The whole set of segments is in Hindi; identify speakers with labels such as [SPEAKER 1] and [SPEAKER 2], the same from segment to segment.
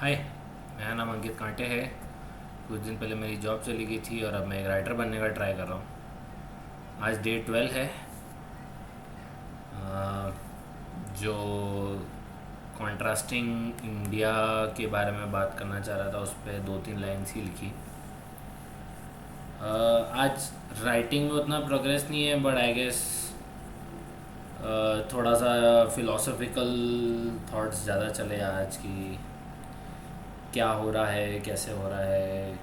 [SPEAKER 1] हाय। मेरा नाम अंकित कांटे है। कुछ दिन पहले मेरी जॉब चली गई थी और अब मैं एक राइटर बनने का ट्राई कर रहा हूँ। आज डे 12 है। अ, जो कॉन्ट्रास्टिंग इंडिया के बारे में बात करना चाह रहा था उस पर दो तीन लाइन्स ही लिखी। आज राइटिंग में उतना प्रोग्रेस नहीं है बट आई गेस थोड़ा सा फिलोसॉफिकल थॉट्स ज़्यादा चले आज की। क्या हो रहा है, कैसे हो रहा है,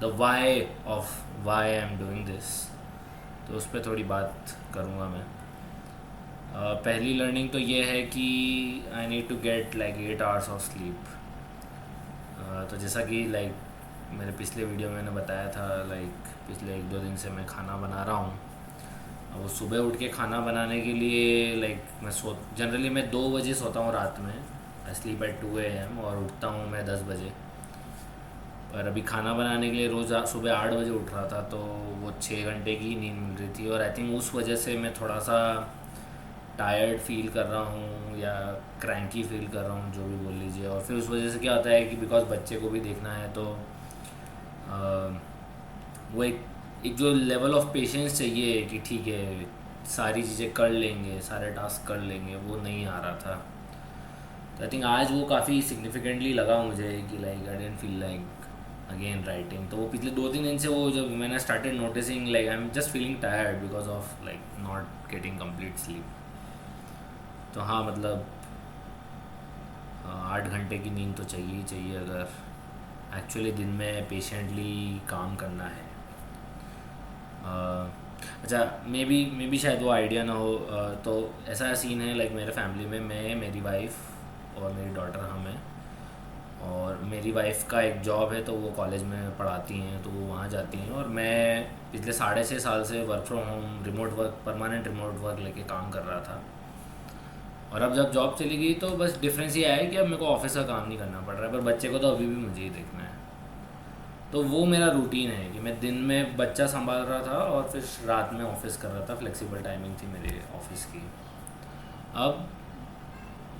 [SPEAKER 1] the why of why I am doing this. तो उस पर थोड़ी बात करूँगा मैं। पहली लर्निंग तो ये है कि I need to get like 8 hours of sleep. तो जैसा कि लाइक मेरे पिछले वीडियो में मैंने बताया था, लाइक पिछले एक दो दिन से मैं खाना बना रहा हूँ। अब वो सुबह उठ के खाना बनाने के लिए लाइक मैं जनरली मैं 2 बजे सोता हूँ रात में। आई स्लीप एट 2 AM और उठता हूँ मैं 10 बजे। पर अभी खाना बनाने के लिए रोज़ सुबह 8 बजे उठ रहा था, तो वो 6 घंटे की नींद मिल रही थी और आई थिंक उस वजह से मैं थोड़ा सा टायर्ड फील कर रहा हूँ या क्रैंकी फील कर रहा हूँ, जो भी बोल लीजिए। और फिर उस वजह से क्या होता है कि बिकॉज बच्चे को भी देखना है, तो वो एक जो लेवल ऑफ पेशेंस चाहिए कि ठीक है सारी चीज़ें कर लेंगे, सारे टास्क कर लेंगे, वो नहीं आ रहा था। तो आई थिंक आज वो काफ़ी सिग्निफिकेंटली लगा मुझे कि like I didn't feel like again writing. तो वो पिछले 2-3 दिन से वो जब मैंने started noticing like I am just feeling tired because of like not getting complete sleep. तो हाँ मतलब 8 घंटे की नींद तो चाहिए ही चाहिए अगर एक्चुअली दिन में पेशेंटली काम करना है। अच्छा, मे बी शायद वो आइडिया ना हो। तो ऐसा सीन है लाइक मेरे फैमिली में मैं, मेरी वाइफ और मेरी डॉटर हम हैं। और मेरी वाइफ का एक जॉब है, तो वो कॉलेज में पढ़ाती हैं, तो वो वहाँ जाती हैं। और मैं पिछले 6.5 साल से work from home, remote work, permanent remote work लेके काम कर रहा था। और अब जब जॉब चली गई तो बस डिफरेंस ये आया है कि अब मेरे को ऑफिस का काम नहीं करना पड़ रहा है, पर बच्चे को तो अभी भी मुझे ही देखना है। तो वो मेरा रूटीन है कि मैं दिन में बच्चा संभाल रहा था और फिर रात में ऑफिस कर रहा था। फ्लेक्सिबल टाइमिंग थी मेरे ऑफिस की। अब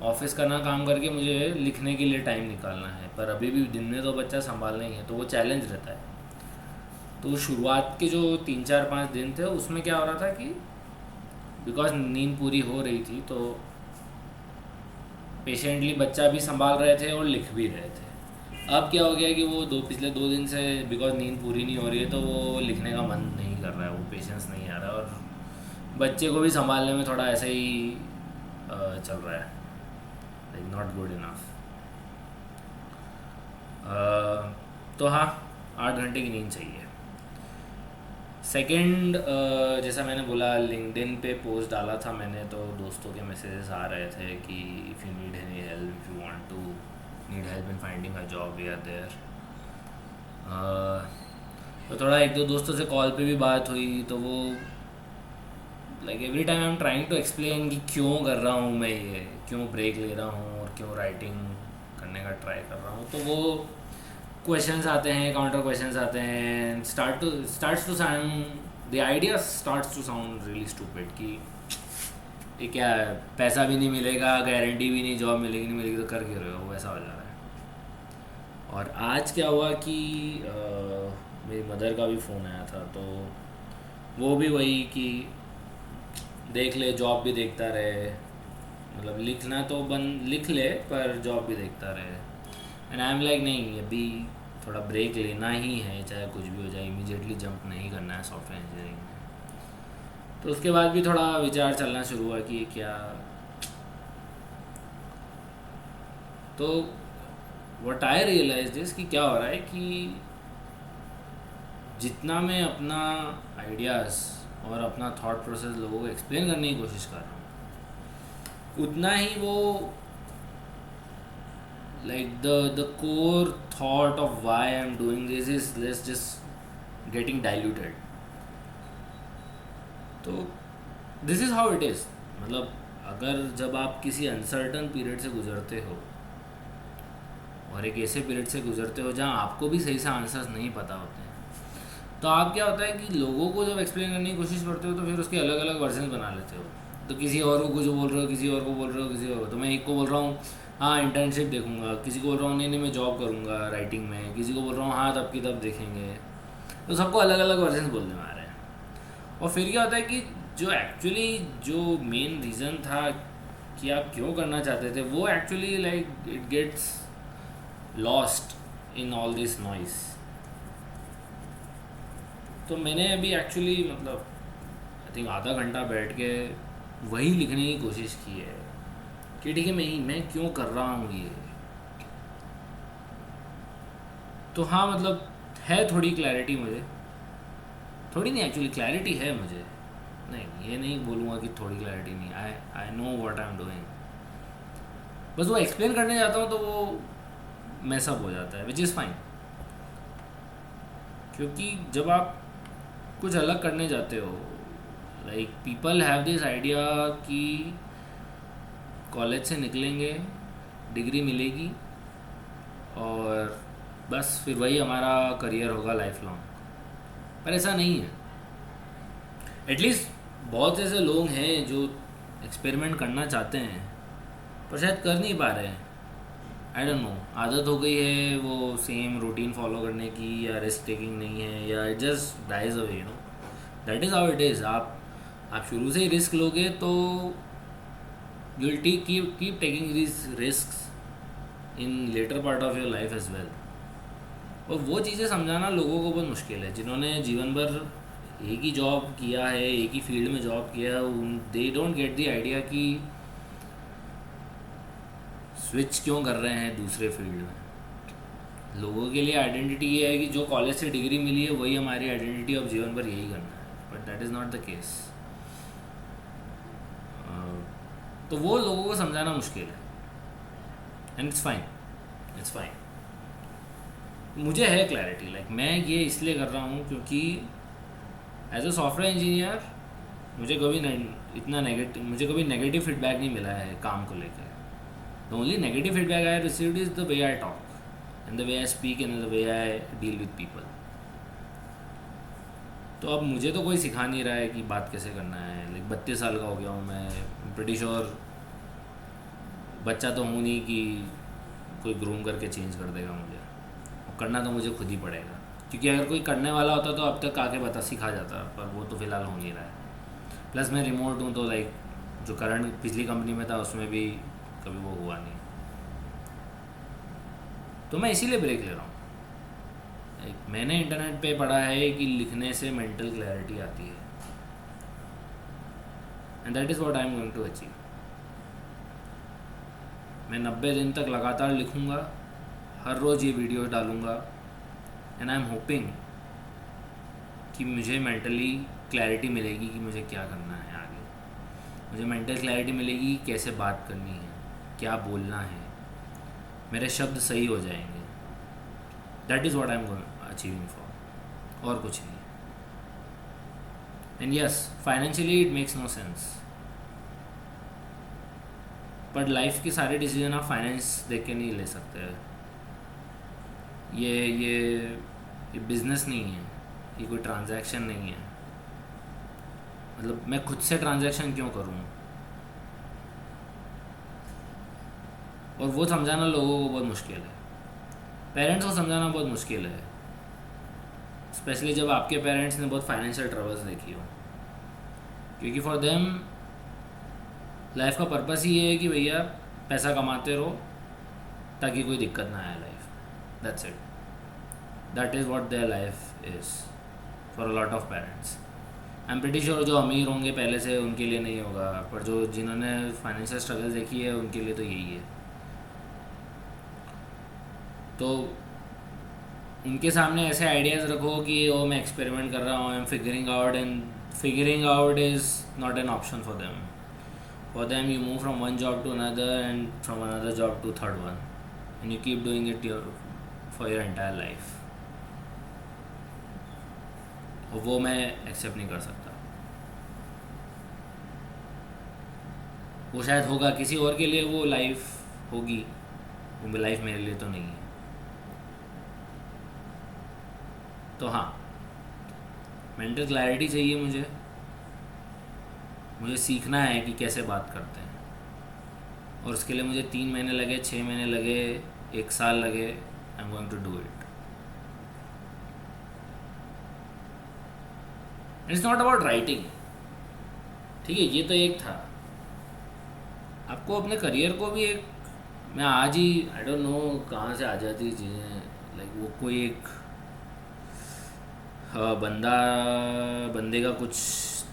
[SPEAKER 1] ऑफिस करना काम करके मुझे लिखने के लिए टाइम निकालना है, पर अभी भी दिन में तो बच्चा संभालना ही है, तो वो चैलेंज रहता है। तो शुरुआत के जो 3-4-5 दिन थे उसमें क्या हो रहा था कि बिकॉज नींद पूरी हो रही थी, तो पेशेंटली बच्चा भी संभाल रहे थे और लिख भी रहे थे। अब क्या हो गया कि वो पिछले 2 दिन से बिकॉज नींद पूरी नहीं हो रही है, तो वो लिखने का मन नहीं कर रहा है, वो पेशेंस नहीं आ रहा है। और बच्चे को भी संभालने में थोड़ा ऐसे ही चल रहा है, लाइक नॉट गुड इनफ। तो हाँ, 8 घंटे की नींद चाहिए। सेकंड, जैसा मैंने बोला लिंक्डइन पे पोस्ट डाला था मैंने, तो दोस्तों के मैसेजेस आ रहे थे कि if you need any help, if you want to need help in finding a job, we are there. तो थोड़ा एक दो दोस्तों से कॉल पे भी बात हुई, तो वो like every time I am trying to explain कि क्यों कर रहा हूँ मैं ये, क्यों ब्रेक ले रहा हूँ और क्यों राइटिंग करने का ट्राई कर रहा हूँ। तो वो क्वेश्चंस आते हैं, काउंटर क्वेश्चंस आते हैं, starts to sound, the idea starts to sound really stupid कि ये क्या है, पैसा भी नहीं मिलेगा, गारंटी भी नहीं, जॉब मिलेगी नहीं मिलेगी, तो कर क्यों रहे हो, वैसा हो जा रहा है। और आज क्या हुआ कि मेरी मदर का भी फ़ोन आया था, तो वो भी वही कि देख ले, जॉब भी देखता रहे, मतलब लिखना तो बंद, लिख ले पर जॉब भी देखता रहे। एंड आई एम लाइक नहीं, अभी थोड़ा ब्रेक लेना ही है, चाहे कुछ भी हो जाए, इमीडिएटली जंप नहीं करना है सॉफ्टवेयर इंजीनियरिंग में। तो उसके बाद भी थोड़ा विचार चलना शुरू हुआ कि ये क्या। तो व्हाट आई रियलाइज इज कि क्या हो रहा है कि जितना मैं अपना आइडियाज़ और अपना थॉट प्रोसेस लोगों को एक्सप्लेन करने की कोशिश कर रहा हूँ, उतना ही वो like the core thought of why I'm doing this is let's just getting diluted. तो this is how it is. मतलब अगर जब आप किसी अनसर्टन पीरियड से गुजरते हो और एक ऐसे पीरियड से गुजरते हो जहाँ आपको भी सही से आंसर्स नहीं पता होते हैं, तो आप क्या होता है कि लोगों को जब एक्सप्लेन करने की कोशिश करते हो तो फिर उसके अलग अलग वर्जन बना लेते हो। तो किसी और को कुछ बोल रहे हो, किसी और को बोल रहे हो, किसी और को, तो मैं एक को बोल रहा हूँ हाँ इंटर्नशिप देखूंगा, किसी को बोल रहा हूँ नहीं नहीं मैं जॉब करूँगा राइटिंग में, किसी को बोल रहा हूँ हाँ तब की तब देखेंगे। तो सबको अलग अलग वर्जन बोलने में आ रहे हैं। और फिर क्या होता है कि जो एक्चुअली जो मेन रीज़न था कि आप क्यों करना चाहते थे, वो actually like it gets lost in all this noise. तो मैंने अभी एक्चुअली मतलब आई थिंक आधा घंटा बैठ के वही लिखने की कोशिश की है कि ठीक है मैं क्यों कर रहा हूँ ये। तो हाँ मतलब है थोड़ी क्लैरिटी मुझे, थोड़ी नहीं एक्चुअली क्लैरिटी है मुझे। नहीं ये नहीं बोलूँगा कि थोड़ी क्लैरिटी नहीं, I I know what I am doing. बस वो एक्सप्लेन करने जाता हूँ तो वो मैसअप हो जाता है, विच इज़ फाइन। क्योंकि जब आप कुछ अलग करने जाते हो, like people have this idea कि कॉलेज से निकलेंगे, डिग्री मिलेगी और बस फिर वही हमारा करियर होगा लाइफ लॉन्ग। पर ऐसा नहीं है। एटलीस्ट बहुत ऐसे लोग हैं जो एक्सपेरिमेंट करना चाहते हैं पर शायद कर नहीं पा रहे हैं। आई डोंट नो, आदत हो गई है वो सेम रूटीन फॉलो करने की, या रिस्क टेकिंग नहीं है, या it just dies away, you know. That is how it is. आप शुरू से ही रिस्क लोगे तो you will keep taking this risk in later part of your life as well. और वो चीज़ें समझाना लोगों को बहुत मुश्किल है जिन्होंने जीवन भर एक ही जॉब किया है, एक ही फील्ड में जॉब किया है। They don't get the idea कि स्विच क्यों कर रहे हैं दूसरे फील्ड में। लोगों के लिए आइडेंटिटी ये है कि जो कॉलेज से डिग्री मिली है वही हमारी आइडेंटिटी, अब जीवन भर यही करना है। But that is not the case. तो वो लोगों को समझाना मुश्किल है, and it's fine, it's fine. मुझे है क्लैरिटी, लाइक मैं ये इसलिए कर रहा हूँ क्योंकि एज अ सॉफ्टवेयर इंजीनियर मुझे कभी मुझे कभी नेगेटिव फीडबैक नहीं मिला है काम को लेकर। The only negative feedback I received is the way I talk and the way I speak and the way I deal with people. तो अब मुझे तो कोई सिखा नहीं रहा है कि बात कैसे करना है। लाइक 32 साल का हो गया हूँ मैं, प्रीटी श्योर बच्चा तो हूँ नहीं कि कोई ग्रूम करके चेंज कर देगा मुझे। करना तो मुझे खुद ही पड़ेगा, क्योंकि अगर कोई करने वाला होता तो अब तक आके सिखा जाता, पर वो तो फ़िलहाल हो नहीं रहा है। प्लस मैं रिमोट हूँ तो लाइक जो करंट पिछली कंपनी में था उसमें भी कभी वो हुआ नहीं। तो मैं इसीलिए ब्रेक ले रहा हूँ। लाइक मैंने इंटरनेट पे पढ़ा है कि लिखने से मेंटल क्लैरिटी आती है, and that is what I am going to achieve. मैं 90 दिन तक लगातार लिखूँगा, हर रोज़ ये वीडियो डालूँगा, एंड आई एम होपिंग कि मुझे मेंटली क्लैरिटी मिलेगी कि मुझे क्या करना है आगे। मुझे मेंटल क्लैरिटी मिलेगी कैसे बात करनी है, क्या बोलना है, मेरे शब्द सही हो जाएंगे। That is what I am achieving for, और कुछ नहीं। And yes, financially it makes no sense, but life के सारे डिसीजन आप फाइनेंस देख के नहीं ले सकते। ये बिज़नेस नहीं है, ये कोई ट्रांजैक्शन नहीं है। मतलब मैं खुद से ट्रांजैक्शन क्यों करूँ? और वो समझाना लोगों को बहुत मुश्किल है, पेरेंट्स को समझाना बहुत मुश्किल है, स्पेशली जब आपके पेरेंट्स ने बहुत फाइनेंशियल ट्रबल्स देखी हो। क्योंकि फॉर देम लाइफ का पर्पस ही ये है कि भैया पैसा कमाते रहो ताकि कोई दिक्कत ना आए life. That's it, that is what their life is for a lot of parents. I am pretty sure जो अमीर होंगे पहले से उनके लिए नहीं होगा, पर जो जिन्होंने फाइनेंशियल स्ट्रगल देखी है उनके लिए तो यही है। तो उनके सामने ऐसे आइडियाज़ रखो कि ओ मैं एक्सपेरिमेंट कर रहा हूँ, I am figuring out, and figuring out is not an option for them. For them you move from one job to another and from another job to third one, and you keep doing it for your entire life. और वो मैं एक्सेप्ट नहीं कर सकता। वो शायद होगा किसी और के लिए, वो लाइफ होगी, वो लाइफ मेरे लिए तो नहीं है। तो हाँ, मेंटल क्लैरिटी चाहिए मुझे सीखना है कि कैसे बात करते हैं, और उसके लिए मुझे 3 महीने लगे, 6 महीने लगे, 1 साल लगे, I am going to do it. It's not about writing. ठीक है, ये तो एक था. आपको अपने करियर को भी एक, मैं आज ही आई डोंट नो कहाँ से आ जाती चीज़ें, लाइक वो कोई एक बंदा, बंदे का कुछ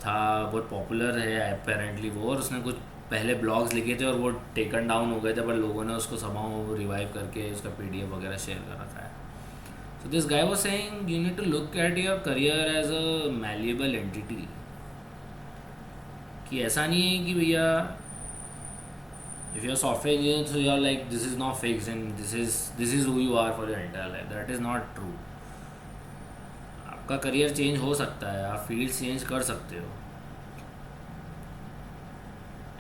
[SPEAKER 1] था, बहुत पॉपुलर है अपेरेंटली वो, और उसने कुछ पहले ब्लॉग्स लिखे थे और वो टेकन डाउन हो गए थे, पर लोगों ने उसको समाउ रिवाइव करके उसका पीडीएफ वगैरह शेयर कर रखा है. So this guy was saying you need to look at your career as a malleable entity. कि ऐसा नहीं है कि भैया if you're a software engineer so you're like this is not fixed and this is who you are for your entire life. That is not true. आपका करियर चेंज हो सकता है, आप फील्ड चेंज कर सकते हो.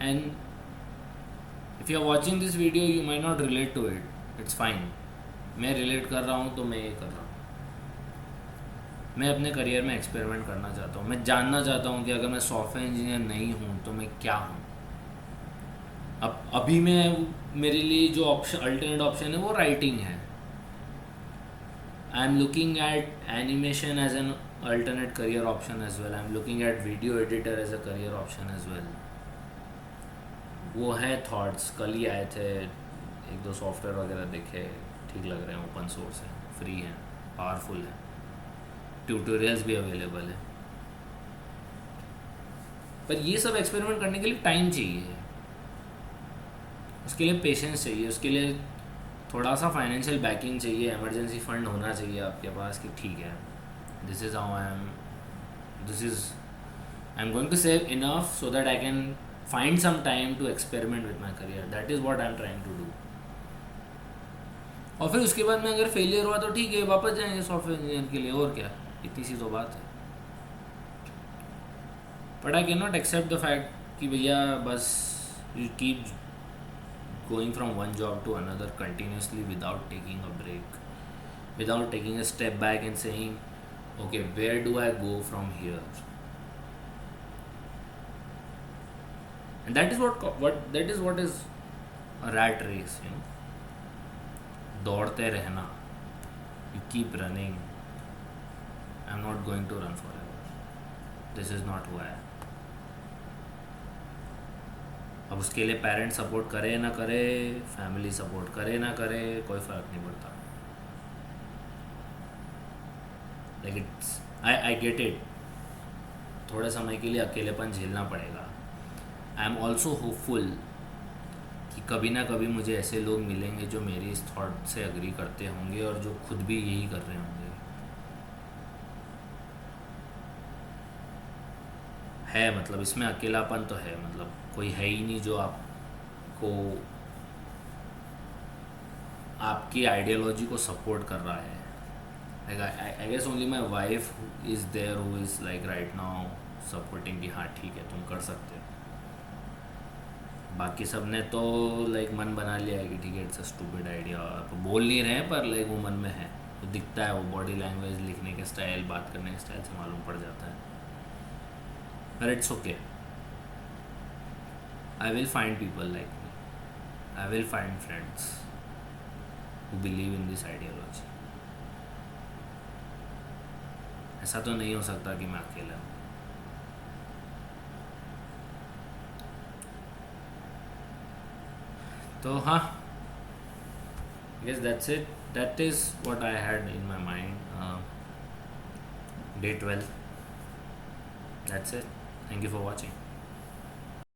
[SPEAKER 1] And if you are watching this video you may not relate to it, it's fine. मैं रिलेट कर रहा हूँ तो मैं ये कर रहा हूँ. मैं अपने करियर में एक्सपेरिमेंट करना चाहता हूँ. मैं जानना चाहता हूँ कि अगर मैं सॉफ्टवेयर इंजीनियर नहीं हूँ तो मैं क्या हूँ. अब अभी मैं, मेरे लिए जो ऑप्शन, अल्टरनेट ऑप्शन है वो राइटिंग है. I am looking at animation as an alternate career option as well. I am looking at video editor as a career option as well. वो है थॉट्स, कल ही आए थे, 1-2 सॉफ्टवेयर वगैरह देखे, ठीक लग रहे हैं, ओपन सोर्स है, फ्री है, पावरफुल है, ट्यूटोरियल्स भी अवेलेबल है. पर ये सब एक्सपेरिमेंट करने के लिए टाइम चाहिए, उसके लिए पेशेंस चाहिए, उसके लिए थोड़ा सा फाइनेंशियल बैकिंग चाहिए, इमरजेंसी फंड होना चाहिए आपके पास कि ठीक है, this is how I am going to save enough so that I can find some time to experiment with my career. That is what I am trying to do. और फिर उसके बाद में अगर फेलियर हुआ तो ठीक है, वापस जाएंगे सॉफ्टवेयर इंजीनियर के लिए, और क्या, इतनी सी तो बात है. But I can not accept the fact कि भैया बस you keep going from one job to another continuously without taking a break, without taking a step back and saying okay, where do I go from here. And that is what is a rat race, you know. दौड़ते रहना, you keep running. I'm not going to run forever. This is not who I am. अब उसके लिए पेरेंट्स सपोर्ट करे ना करे, फैमिली सपोर्ट करे ना करे, कोई फ़र्क नहीं पड़ता. Like it's, I get it, थोड़े समय के लिए अकेलेपन झेलना पड़ेगा. आई एम ऑल्सो होपफुल कि कभी ना कभी मुझे ऐसे लोग मिलेंगे जो मेरी इस थॉट से अग्री करते होंगे और जो खुद भी यही कर रहे होंगे. है मतलब इसमें अकेलापन तो है, मतलब कोई है ही नहीं जो आपको, आपकी आइडियोलॉजी को सपोर्ट कर रहा है. Like I guess only my wife is there who is like right now supporting कि हाँ ठीक है तुम कर सकते हो. बाकी सब ने तो लाइक मन बना लिया है कि ठीक है इट्स अ स्टूपिड आइडिया. तो बोल नहीं रहे हैं पर लाइक वो मन में है, वो दिखता है, वो बॉडी लैंग्वेज, लिखने के स्टाइल, बात करने के स्टाइल से मालूम पड़ जाता है. But it's okay. I will find people like me. I will find friends who believe in this ideology. ऐसा तो नहीं हो सकता कि मैं अकेला हूँ. तो हाँ, guess that's it. That is what I had in my mind. Day 12. That's it. Thank you for watching.